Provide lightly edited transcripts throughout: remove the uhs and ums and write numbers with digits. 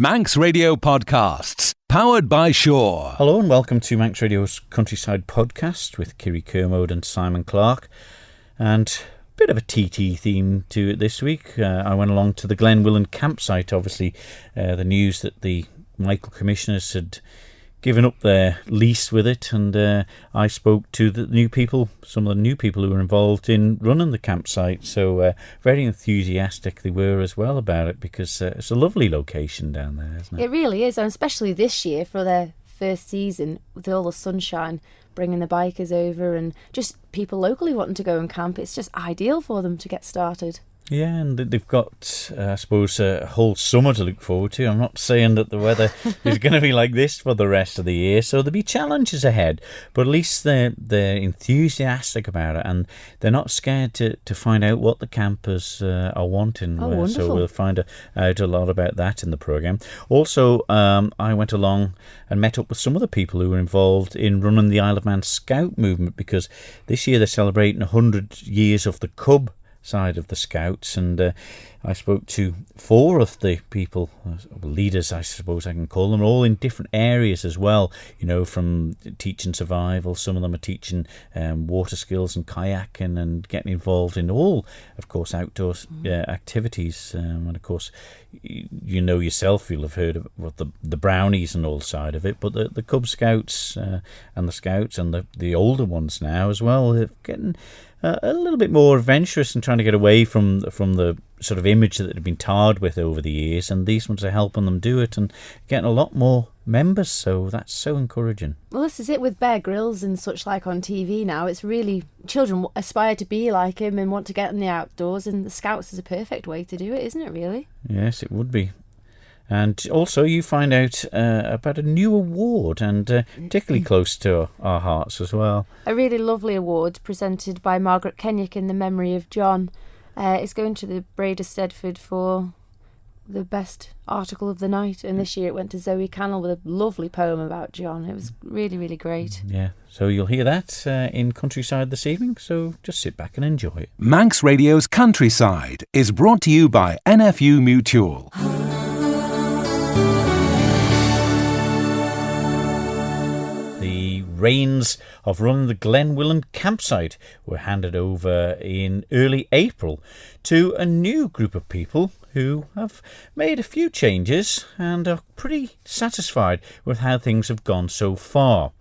Manx Radio Podcasts, powered by Shaw. Hello and welcome to Manx Radio's Countryside Podcast with Kiri Kermode and Simon Clark. And a bit of a TT theme to it this week. I went along to the Glen, Wyllin campsite. Obviously, the news that the Michael Commissioners had given up their lease with it, and I spoke to the new people, some of the new people who were involved in running the campsite. So very enthusiastic they were as well about it, because it's a lovely location down there, isn't it? It really is, and especially this year for their first season with all the sunshine, bringing the bikers over and just people locally wanting to go and camp. It's just ideal for them to get started. Yeah, and they've got, I suppose, a whole summer to look forward to. I'm not saying that the weather is going to be like this for the rest of the year, so there'll be challenges ahead, but at least they're enthusiastic about it, and they're not scared to find out what the campers are wanting. Oh, so we'll find out a lot about that in the programme. Also, I went along and met up with some of the people who were involved in running the Isle of Man Scout movement, because this year they're celebrating 100 years of the Cub side of the Scouts, and I spoke to four of the people, leaders I suppose I can call them, all in different areas as well, you know, from teaching survival. Some of them are teaching water skills and kayaking and getting involved in all, of course, outdoor activities, and of course you know yourself, you'll have heard of what the brownies and all side of it, but the Cub Scouts and the Scouts and the older ones now as well, they're getting a little bit more adventurous and trying to get away from the sort of image that they've been tarred with over the years, and these ones are helping them do it and getting a lot more members, so that's so encouraging. Well, this is it with Bear Grylls and such like on TV now. It's really, children aspire to be like him and want to get in the outdoors, and the Scouts is a perfect way to do it, isn't it, really? Yes, it would be. And also you find out about a new award, and particularly close to our hearts as well. A really lovely award presented by Margaret Kenyock in the memory of John. It's going to the Breda Stedford for the best article of the night, and this year it went to Zoe Cannell with a lovely poem about John. It was really, really great. Yeah, so you'll hear that in Countryside this evening, so just sit back and enjoy it. Manx Radio's Countryside is brought to you by NFU Mutual. Reins of running the Glen Wyllin campsite were handed over in early April to a new group of people who have made a few changes and are pretty satisfied with how things have gone so far.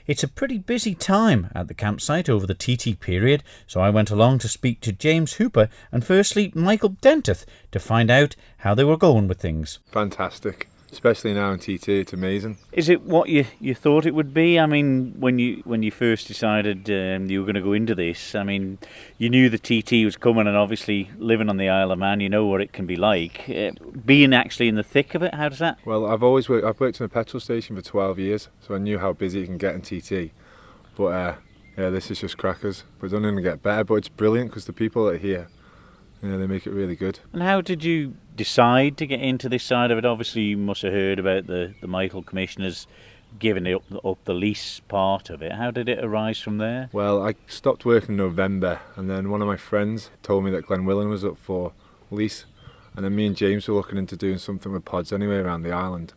It's a pretty busy time at the campsite over the TT period, so I went along to speak to James Hooper and firstly Michael Dentith to find out how they were going with things. Fantastic. Especially now in TT, it's amazing. Is it what you thought it would be? I mean, when you first decided you were going to go into this, I mean, you knew the TT was coming, and obviously living on the Isle of Man, you know what it can be like. Being actually in the thick of it, how does that? Well, I've worked in a petrol station for 12 years, so I knew how busy it can get in TT. But yeah, this is just crackers. But it's only going to get better, but it's brilliant because the people that are here, you know, they make it really good. And how did you decide to get into this side of it? Obviously you must have heard about the Michael Commissioners giving up the lease part of it. How did it arise from there? Well, I stopped working in November, and then one of my friends told me that Glen Wyllin was up for lease, and then me and James were looking into doing something with pods anyway around the island.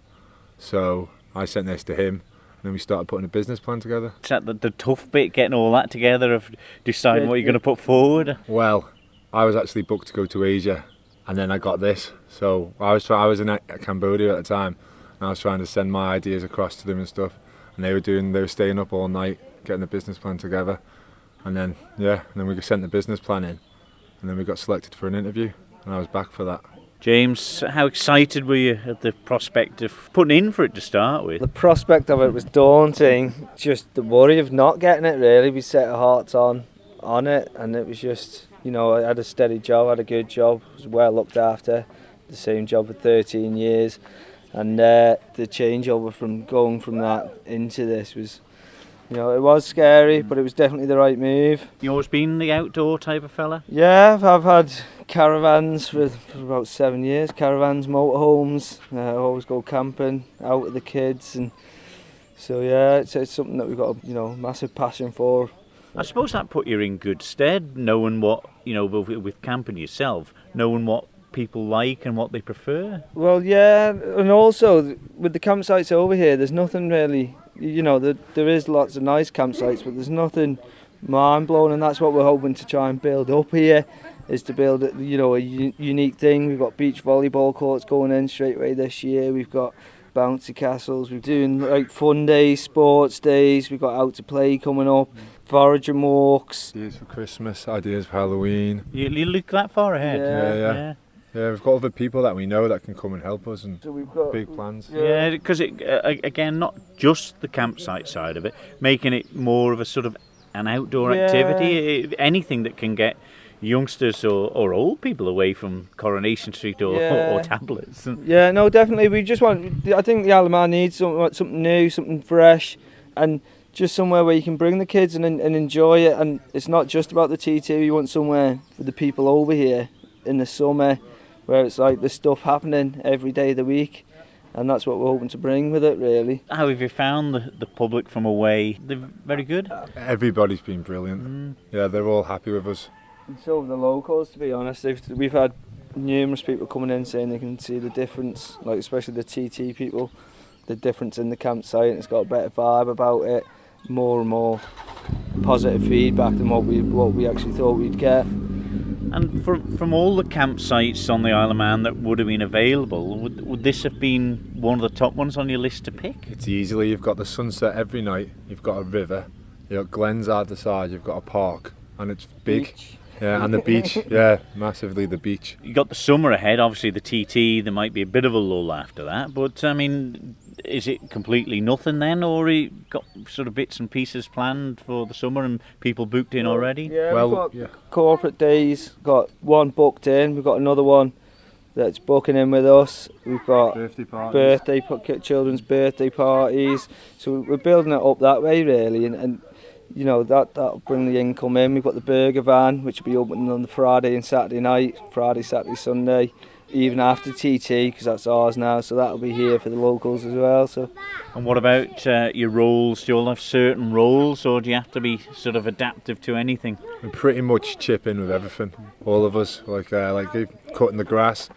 So I sent this to him, and then we started putting a business plan together. Is that the tough bit, getting all that together, of deciding what you're going to put forward? Well, I was actually booked to go to Asia, and then I got this. So I was in Cambodia at the time, and I was trying to send my ideas across to them and stuff. And they were staying up all night getting the business plan together. And then we sent the business plan in, and then we got selected for an interview, and I was back for that. James, how excited were you at the prospect of putting in for it to start with? The prospect of it was daunting. Just the worry of not getting it, really. We set our hearts on it, and it was just, you know, I had a steady job, had a good job, was well looked after, the same job for 13 years, and the changeover from going from that into this was, you know, it was scary, but it was definitely the right move. You always been the outdoor type of fella? Yeah, I've had caravans for about 7 years, caravans, motorhomes, I always go camping, out with the kids, and so yeah, it's something that we've got a, you know, massive passion for. I suppose that put you in good stead, knowing what, you know, with camping yourself, knowing what people like and what they prefer. Well, yeah, and also with the campsites over here, there's nothing really, there is lots of nice campsites, but there's nothing mind-blowing, and that's what we're hoping to try and build up here, is to build a unique thing. We've got beach volleyball courts going in straight away this year. We've got bouncy castles. We're doing like fun days, sports days. We've got out to play coming up, foraging walks. Ideas for Christmas, ideas for Halloween. You look that far ahead. Yeah. Yeah, we've got other people that we know that can come and help us, and So we've got big plans. Yeah, because again, not just the campsite side of it, making it more of a sort of an outdoor activity. Anything that can get youngsters or old people away from Coronation Street or tablets. Yeah, no, definitely. We just want. I think the Isle of Man needs something new, something fresh, and just somewhere where you can bring the kids and enjoy it. And it's not just about the TT. We want somewhere for the people over here in the summer, where it's like there's stuff happening every day of the week, and that's what we're hoping to bring with it, really. How have you found the public from away? They're very good? Everybody's been brilliant. Yeah, they're all happy with us. And so have the locals, to be honest. We've had numerous people coming in saying they can see the difference, like especially the TT people, the difference in the campsite, and it's got a better vibe about it, more and more positive feedback than what we actually thought we'd get. And from all the campsites on the Isle of Man that would have been available, would this have been one of the top ones on your list to pick? It's easily, you've got the sunset every night, you've got a river, you've got Glen's either side, you've got a park, and it's big. Beach. Yeah, and the beach, yeah, massively the beach. You got the summer ahead, obviously the TT, there might be a bit of a lull after that, but I mean, is it completely nothing then, or you got sort of bits and pieces planned for the summer and people booked in already? Yeah, Well, we've got corporate days, got one booked in, we've got another one that's booking in with us. We've got birthday parties. children's birthday parties, so we're building it up that way really, and that'll bring the income in. We've got the burger van, which will be open on the Friday and Saturday night, Friday, Saturday, Sunday, even after TT, because that's ours now, so that'll be here for the locals as well. So. And what about your roles? Do you all have certain roles, or do you have to be sort of adaptive to anything? We pretty much chip in with everything, all of us, like cutting the grass,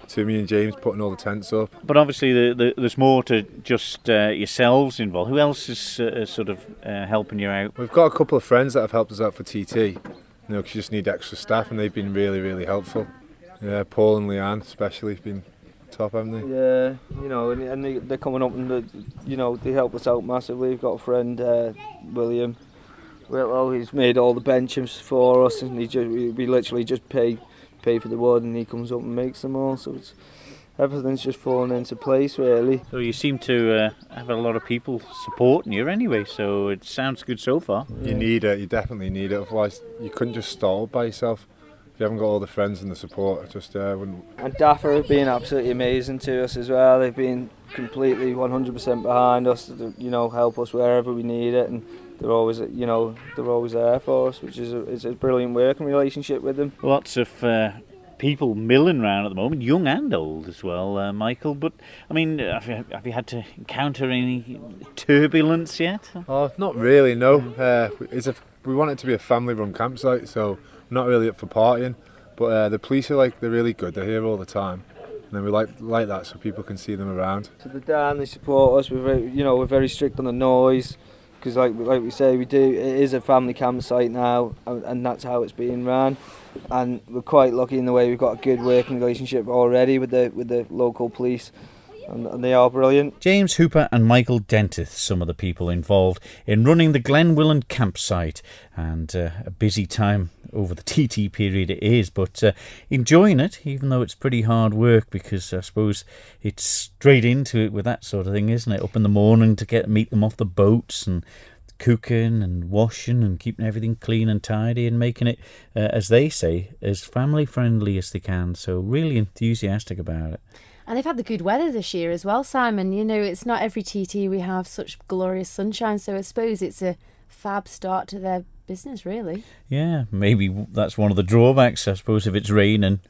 to me and James putting all the tents up. But obviously there's more to just yourselves involved. Who else is sort of helping you out? We've got a couple of friends that have helped us out for TT, because you just need extra staff, and they've been really, really helpful. Yeah, Paul and Leanne especially have been top, haven't they? Yeah, and they're coming up and they help us out massively. We've got a friend, Wyllin, he's made all the benches for us, and we literally just pay for the wood, and he comes up and makes them all. So everything's just falling into place, really. So you seem to have a lot of people supporting you anyway, so it sounds good so far. You need it, you definitely need it, otherwise you couldn't just start by yourself. If you haven't got all the friends and the support, it just wouldn't. And DAFA have been absolutely amazing to us as well. They've been completely 100% behind us, help us wherever we need it, and they're always there for us, which is a brilliant working relationship with them. Lots of people milling around at the moment, young and old as well, Michael. But I mean, have you had to encounter any turbulence yet? Oh, not really, no. We want it to be a family-run campsite, so we're not really up for partying. But the police are they're really good. They're here all the time, and then we like that so people can see them around. So they're down, they support us. We're very strict on the noise. Because like we say, it is a family campsite now, and that's how it's being run. And we're quite lucky in the way we've got a good working relationship already with the local police, and they are brilliant. James Hooper and Michael Dentith, some of the people involved in running the Glen Wyllin campsite, and a busy time over the TT period it is, but enjoying it, even though it's pretty hard work, because I suppose it's straight into it with that sort of thing, isn't it? Up in the morning to meet them off the boats, and cooking and washing and keeping everything clean and tidy, and making it, as they say, as family friendly as they can. So really enthusiastic about it. And they've had the good weather this year as well, Simon. It's not every TT we have such glorious sunshine, so I suppose it's a fab start to their business, really. Yeah, maybe that's one of the drawbacks, I suppose, if it's raining.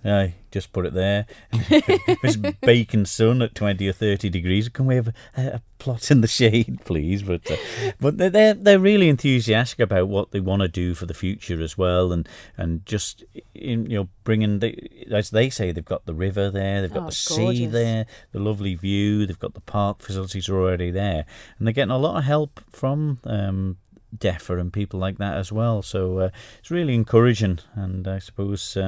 Just put it there. If it's baking sun at 20 or 30 degrees, can we have a plot in the shade, please? But they're really enthusiastic about what they want to do for the future as well, and just bringing as they say, they've got the river there, they've got the sea gorgeous. there, the lovely view, they've got the park facilities are already there, and they're getting a lot of help from DEFRA and people like that as well. So it's really encouraging, and I suppose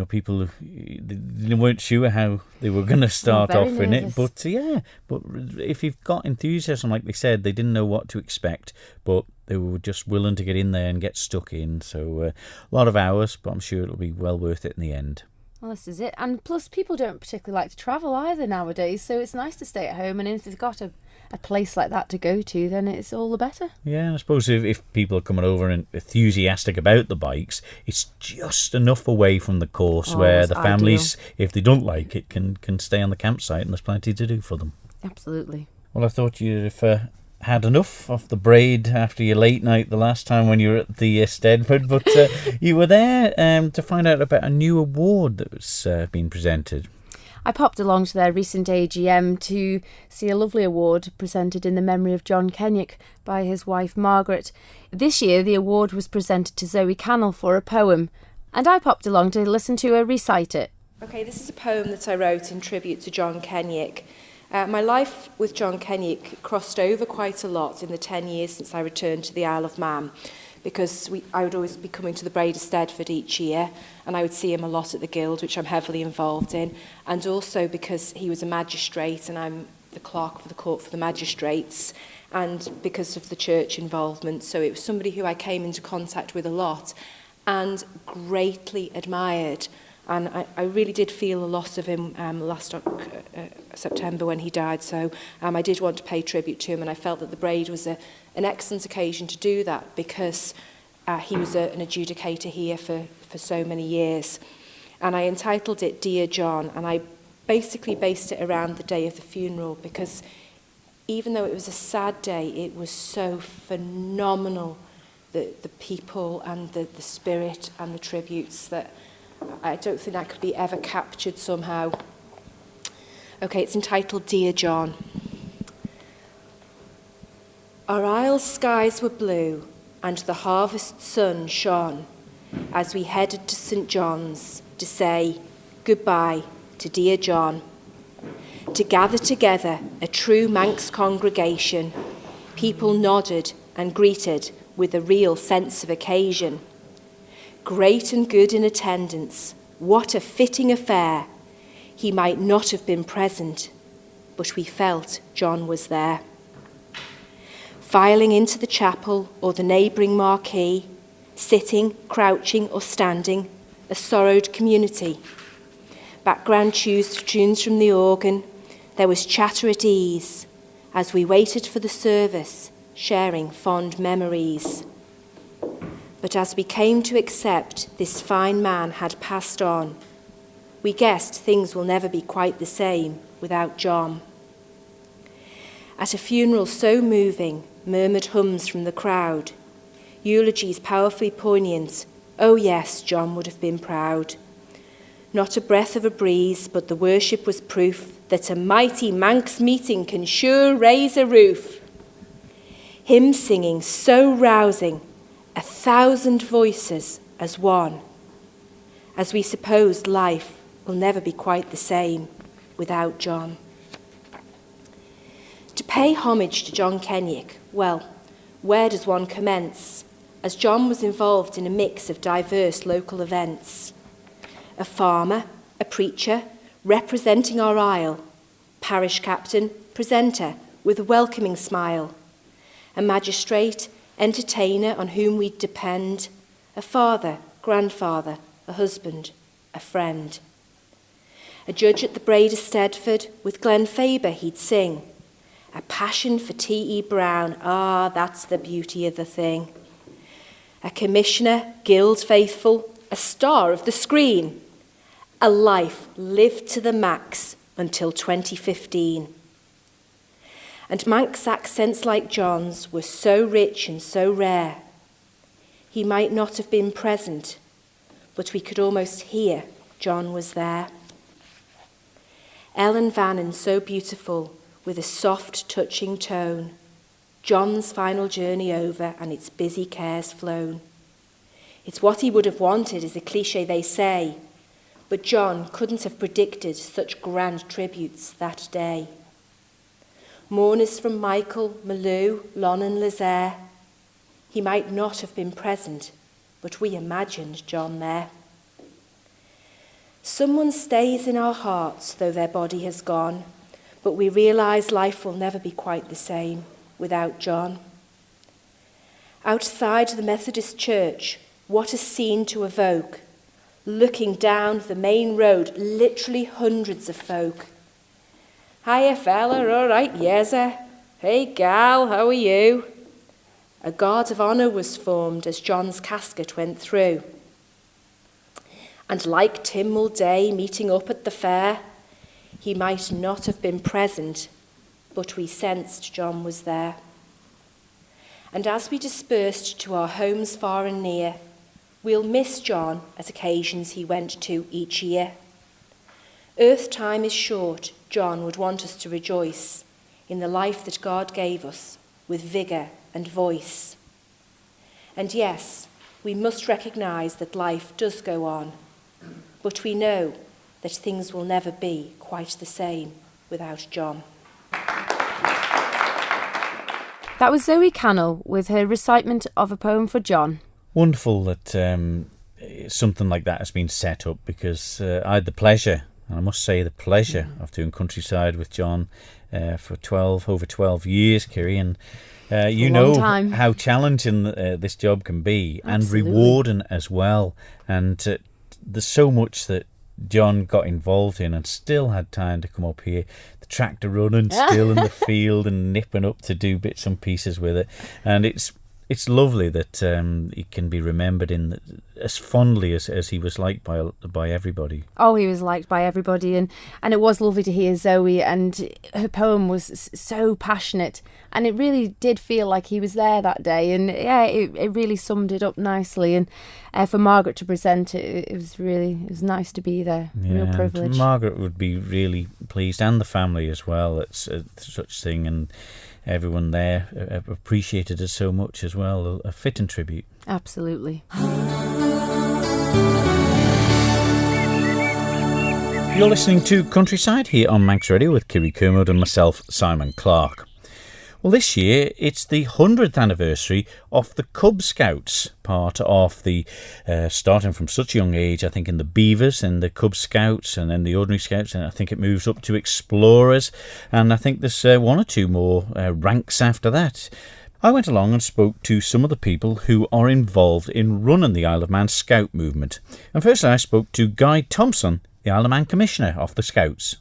people they weren't sure how they were going to start off in it, but if you've got enthusiasm, like they said, they didn't know what to expect, but they were just willing to get in there and get stuck in. So a lot of hours, but I'm sure it'll be well worth it in the end. Well, this is it. And plus, people don't particularly like to travel either nowadays, so it's nice to stay at home, and if they've got a place like that to go to, then it's all the better. Yeah, I suppose if people are coming over and enthusiastic about the bikes, it's just enough away from the course where the families, if they don't like it, can stay on the campsite, and there's plenty to do for them. Absolutely. Well, I thought you'd had enough of the braid after your late night the last time when you were at the Stedford, but you were there to find out about a new award that was being presented. I popped along to their recent AGM to see a lovely award presented in the memory of John Kenyock by his wife Margaret. This year the award was presented to Zoe Cannell for a poem, and I popped along to listen to her recite it. Okay, this is a poem that I wrote in tribute to John Kenyock. My life with John Kenyock crossed over quite a lot in the 10 years since I returned to the Isle of Man, because I would always be coming to the Braid of Stedford each year, and I would see him a lot at the Guild, which I'm heavily involved in, and also because he was a magistrate and I'm the clerk for the court for the magistrates, and because of the church involvement. So it was somebody who I came into contact with a lot and greatly admired. And I really did feel the loss of him last September when he died. So I did want to pay tribute to him, and I felt that the Braid was an excellent occasion to do that, because he was an adjudicator here for so many years. And I entitled it Dear John, and I basically based it around the day of the funeral, because even though it was a sad day, it was so phenomenal, the people and the spirit and the tributes, that I don't think that could be ever captured somehow. Okay, it's entitled Dear John. Our isle's skies were blue and the harvest sun shone as we headed to St. John's to say goodbye to dear John. To gather together a true Manx congregation, people nodded and greeted with a real sense of occasion. Great and good in attendance, what a fitting affair. He might not have been present, but we felt John was there. Filing into the chapel or the neighbouring marquee, sitting, crouching or standing, a sorrowed community. Background tunes from the organ, there was chatter at ease as we waited for the service, sharing fond memories. But as we came to accept this fine man had passed on, we guessed things will never be quite the same without John. At a funeral so moving, murmured hums from the crowd, eulogies powerfully poignant, oh yes, John would have been proud. Not a breath of a breeze, but the worship was proof that a mighty Manx meeting can sure raise a roof. Hymn singing so rousing, 1,000 voices as one, as we supposed life will never be quite the same without John. To pay homage to John Kenyock, well, where does one commence? As John was involved in a mix of diverse local events. A farmer, a preacher, representing our isle, parish captain, presenter with a welcoming smile, a magistrate, entertainer on whom we'd depend, a father, grandfather, a husband, a friend. A judge at the Braid of Stedford, with Glen Faber he'd sing. A passion for T.E. Brown, that's the beauty of the thing. A commissioner, guild faithful, a star of the screen. A life lived to the max until 2015. And Manx accents like John's were so rich and so rare. He might not have been present, but we could almost hear John was there. Ellen Vannon, so beautiful, with a soft, touching tone. John's final journey over and its busy cares flown. It's what he would have wanted, is a cliche they say, but John couldn't have predicted such grand tributes that day. Mourners from Michael, Malou, Lon and Lazaire. He might not have been present, but we imagined John there. Someone stays in our hearts, though their body has gone, but we realise life will never be quite the same without John. Outside the Methodist Church, what a scene to evoke. Looking down the main road, literally hundreds of folk. Hiya fella, all right, yes'er. Hey gal, how are you? A guard of honour was formed as John's casket went through. And like Tim Mulday meeting up at the fair, he might not have been present, but we sensed John was there. And as we dispersed to our homes far and near, we'll miss John at occasions he went to each year. Earth time is short, John would want us to rejoice in the life that God gave us with vigour and voice. And yes, we must recognise that life does go on, but we know that things will never be quite the same without John. That was Zoe Cannell with her recitement of a poem for John. Wonderful that something like that has been set up, because I had the pleasure, and I must say the pleasure, of doing Countryside with John for over 12 years, Kiri, and you know how challenging this job can be. Absolutely. And rewarding as well. And there's so much that John got involved in and still had time to come up here. The tractor running, still in the field and nipping up to do bits and pieces with it. And it's lovely that he can be remembered as fondly as he was liked by everybody. Oh, he was liked by everybody, and it was lovely to hear Zoe, and her poem was so passionate, and it really did feel like he was there that day, and yeah, it really summed it up nicely. And for Margaret to present it, it was nice to be there. Yeah, real privilege. Margaret would be really pleased, and the family as well. It's such thing, and everyone there appreciated it so much as well. A fitting tribute. Absolutely. You're listening to Countryside here on Manx Radio with Kiri Kermode and myself, Simon Clark. Well, this year it's the 100th anniversary of the Cub Scouts, part of the, starting from such a young age, I think in the Beavers and the Cub Scouts and then the Ordinary Scouts, and I think it moves up to Explorers, and I think there's one or two more ranks after that. I went along and spoke to some of the people who are involved in running the Isle of Man Scout movement. And first I spoke to Guy Thompson, the Isle of Man Commissioner of the Scouts.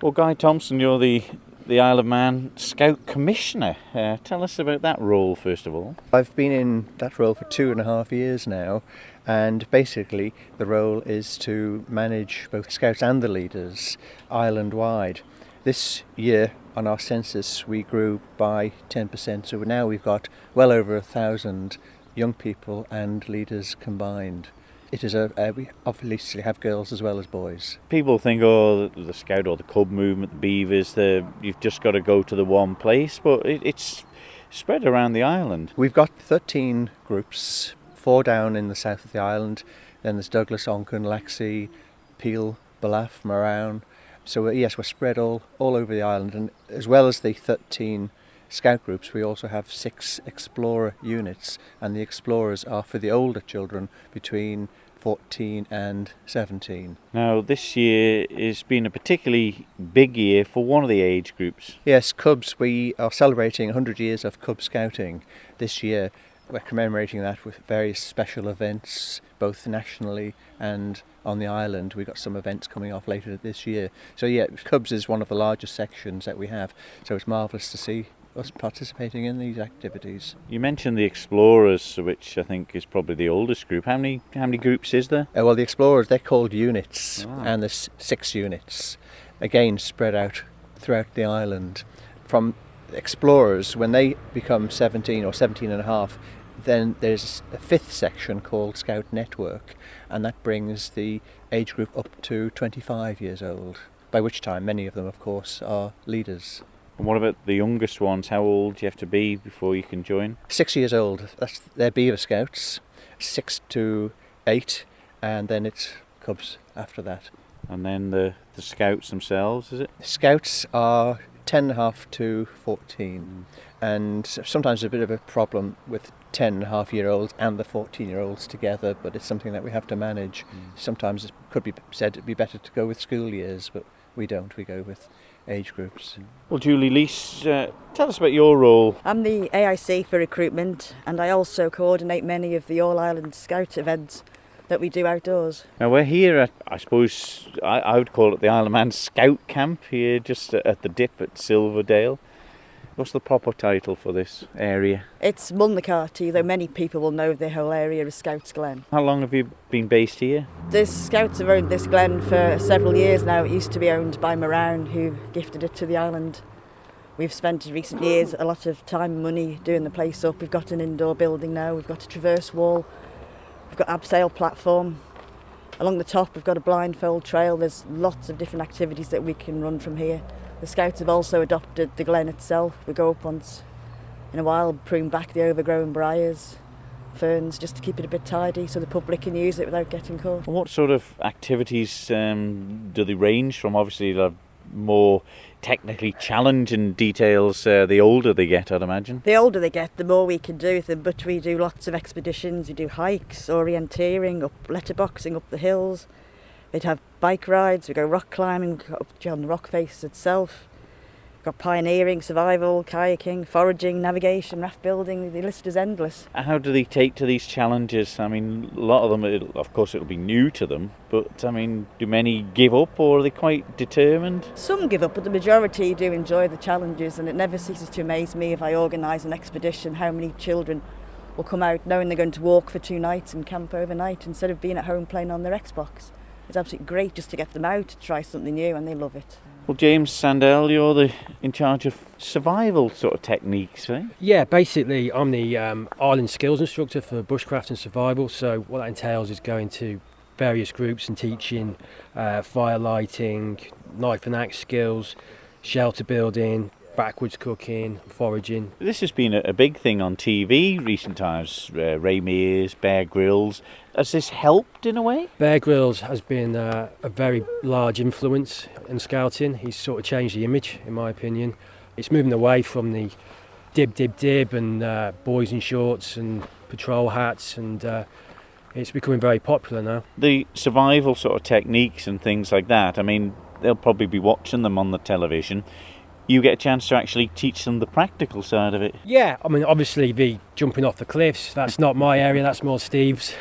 Well, Guy Thompson, you're the Isle of Man Scout Commissioner. Tell us about that role, first of all. I've been in that role for 2.5 years now, and basically the role is to manage both Scouts and the leaders island-wide. This year on our census we grew by 10%, so now we've got well over 1,000 young people and leaders combined. It is we obviously have girls as well as boys. People think, oh, the Scout or the Cub movement, the Beavers, you've just got to go to the one place, but it's spread around the island. We've got 13 groups, 4 down in the south of the island, then there's Douglas, Onchan, Laxey, Peel, Ballaugh, Moran. So yes, we're spread all over the island, and as well as the 13 Scout groups, we also have 6 Explorer units, and the Explorers are for the older children between 14 and 17. Now, this year has been a particularly big year for one of the age groups. Yes, Cubs. We are celebrating 100 years of Cub Scouting this year. We're commemorating that with various special events, both nationally and on the island. We've got some events coming off later this year. So yeah, Cubs is one of the largest sections that we have, so it's marvellous to see us participating in these activities. You mentioned the Explorers, which I think is probably the oldest group. How many groups is there? Well, the Explorers, they're called units, and there's 6 units, again spread out throughout the island. From explorers, when they become 17 or 17 and a half, then there's a fifth section called Scout Network, and that brings the age group up to 25 years old, by which time many of them, of course, are leaders. And what about the youngest ones? How old do you have to be before you can join? 6 years old, that's their Beaver Scouts, 6 to 8, and then it's Cubs after that. And then the Scouts themselves, is it? Scouts are 10 and a half to 14, and sometimes a bit of a problem with 10 and a half year olds and the 14-year-olds together, but it's something that we have to manage. Sometimes it could be said it'd be better to go with school years, but we don't, we go with age groups. Well, Julie Lease, tell us about your role. I'm the AIC for recruitment, and I also coordinate many of the All-Ireland Scout events that we do outdoors. Now we're here at, I suppose, I would call it the Isle of Man Scout Camp here, just at the dip at Silverdale. What's the proper title for this area? It's Mulnacarty, though many people will know the whole area as Scouts Glen. How long have you been based here? The Scouts have owned this glen for several years now. It used to be owned by Moran, who gifted it to the island. We've spent in recent years a lot of time and money doing the place up. We've got an indoor building now, we've got a traverse wall, we've got abseil platform. Along the top we've got a blindfold trail. There's lots of different activities that we can run from here. The Scouts have also adopted the glen itself. We go up once in a while, prune back the overgrown briars, ferns, just to keep it a bit tidy so the public can use it without getting caught. What sort of activities do they range from? Obviously they're more technically challenging details the older they get, I'd imagine. The older they get, the more we can do with them, but we do lots of expeditions. We do hikes, orienteering, up letterboxing up the hills. We'd have bike rides, we go rock climbing, we go up on the rock face itself. We've got pioneering, survival, kayaking, foraging, navigation, raft building, the list is endless. How do they take to these challenges? I mean, a lot of them, of course, it'll be new to them, but I mean, do many give up or are they quite determined? Some give up, but the majority do enjoy the challenges, and it never ceases to amaze me if I organise an expedition how many children will come out knowing they're going to walk for 2 nights and camp overnight instead of being at home playing on their Xbox. It's absolutely great just to get them out, to try something new, and they love it. Well, James Sandell, you're in charge of survival sort of techniques, right? Yeah, basically I'm the island skills instructor for bushcraft and survival, so what that entails is going to various groups and teaching fire lighting, knife and axe skills, shelter building, backwards cooking, foraging. This has been a big thing on TV recent times, Ray Mears, Bear Grylls. Has this helped in a way? Bear Grylls has been a very large influence in scouting. He's sort of changed the image, in my opinion. It's moving away from the dib and boys in shorts and patrol hats, and it's becoming very popular now. The survival sort of techniques and things like that, I mean, they'll probably be watching them on the television. You get a chance to actually teach them the practical side of it. Yeah, I mean, obviously the jumping off the cliffs, that's not my area, that's more Steve's.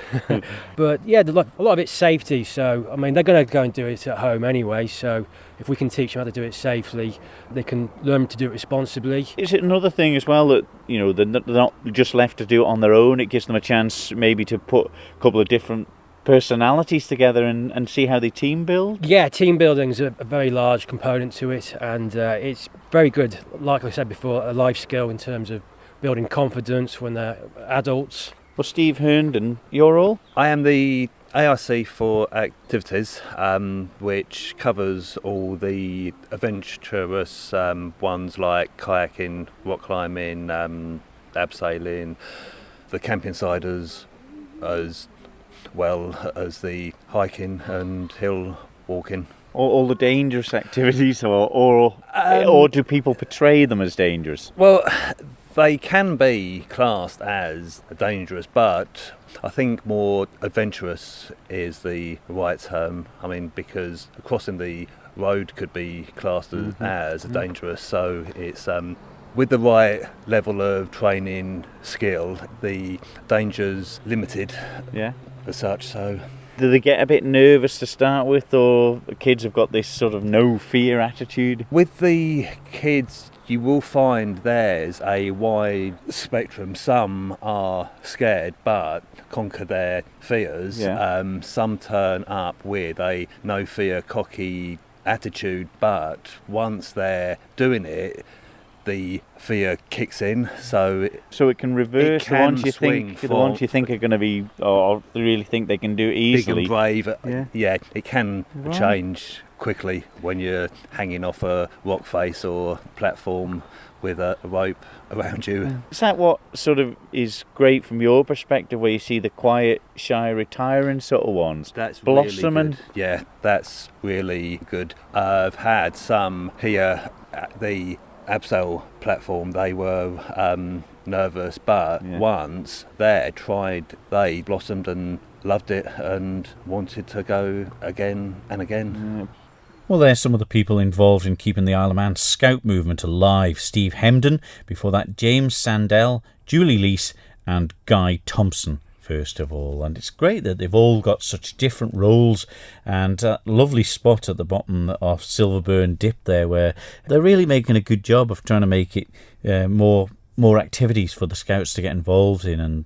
But yeah, a lot of it's safety, so I mean, they're going to go and do it at home anyway, so if we can teach them how to do it safely, they can learn to do it responsibly. Is it another thing as well that, you know, they're not just left to do it on their own? It gives them a chance maybe to put a couple of different personalities together and see how they team build? Yeah, team building is a very large component to it, and it's very good, like I said before, a life skill in terms of building confidence when they're adults. Well, Steve Herndon, your role? I am the AIC for activities, which covers all the adventurous ones like kayaking, rock climbing, abseiling, the camping siders, as well as the hiking and hill walking. All the dangerous activities, or do people portray them as dangerous? Well, they can be classed as dangerous, but I think more adventurous is the right term. I mean, because crossing the road could be classed as dangerous, so it's with the right level of training skill, the danger's limited. Yeah. As such, so. Do they get a bit nervous to start with, or the kids have got this sort of no fear attitude? With the kids, you will find there's a wide spectrum. Some are scared but conquer their fears. Yeah. Some turn up with a no fear, cocky attitude, but once they're doing it, the fear kicks in. So it can reverse the ones you think are going to be, or really think they can do it easily. Big and brave. Yeah, it can change quickly when you're hanging off a rock face or platform with a rope around you. Is that what sort of is great from your perspective, where you see the quiet, shy, retiring sort of ones? That's blossoming. Really good. Yeah, that's really good. I've had some here at the abseil platform. They were nervous, but once they blossomed and loved it and wanted to go again and again. Well, there's some of the people involved in keeping the Isle of Man Scout movement alive. Steve Hemden, before that James Sandell, Julie Leese and Guy Thompson, first of all. And it's great that they've all got such different roles, and a lovely spot at the bottom of Silverburn Dip there, where they're really making a good job of trying to make it more activities for the Scouts to get involved in, and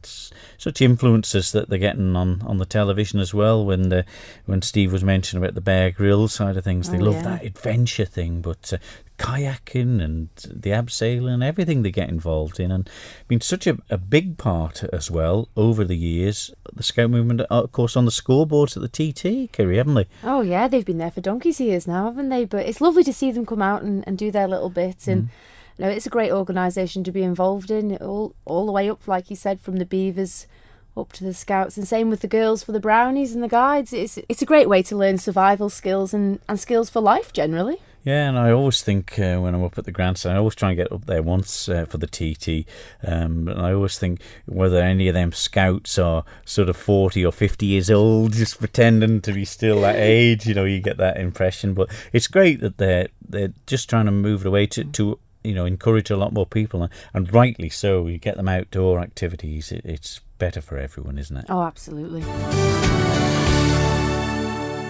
such influences that they're getting on the television as well. When Steve was mentioning about the Bear Grylls side of things, they love that adventure thing, but kayaking and the abseiling, everything they get involved in, and been such a big part as well over the years. The Scout movement, of course, on the scoreboards at the TT, Kerry, haven't they? Oh yeah, they've been there for donkey's years now, haven't they? But it's lovely to see them come out and do their little bit. And no, it's a great organisation to be involved in, all the way up, like you said, from the Beavers up to the Scouts, and same with the girls for the Brownies and the Guides. It's a great way to learn survival skills and skills for life generally. Yeah, and I always think when I'm up at the grandstand, I always try and get up there once for the TT, and I always think whether any of them Scouts are sort of 40 or 50 years old, just pretending to be still that age. You get that impression. But it's great that they're just trying to move it away to encourage a lot more people, and rightly so. You get them outdoor activities, it's better for everyone, isn't it? Oh, absolutely.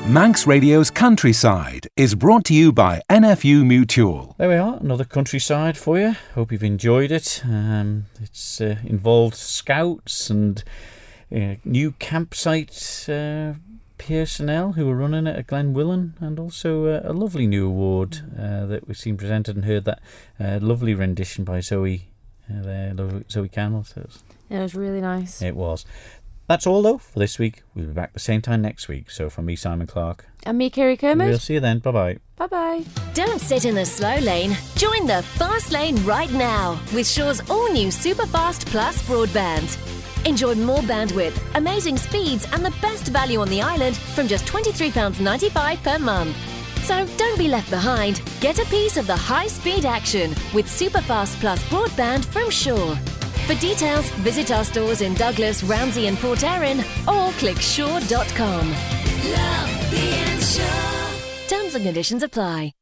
Manx Radio's Countryside is brought to you by NFU Mutual. There we are, another countryside for you. Hope you've enjoyed it. It's involved Scouts and new campsite personnel who are running it at Glen, Wyllin, and also a lovely new award that we've seen presented and heard that lovely rendition by Zoe Cannell. It was really nice. It was. That's all though for this week. We'll be back the same time next week. So from me, Simon Clark. And me, Kerry Kermode. We'll see you then. Bye-bye. Bye-bye. Don't sit in the slow lane. Join the fast lane right now with Shaw's all-new Superfast Plus broadband. Enjoy more bandwidth, amazing speeds and the best value on the island from just £23.95 per month. So don't be left behind. Get a piece of the high-speed action with Superfast Plus broadband from Shaw. For details, visit our stores in Douglas, Ramsey and Port Erin or click shaw.com. Love being Shaw. Terms and conditions apply.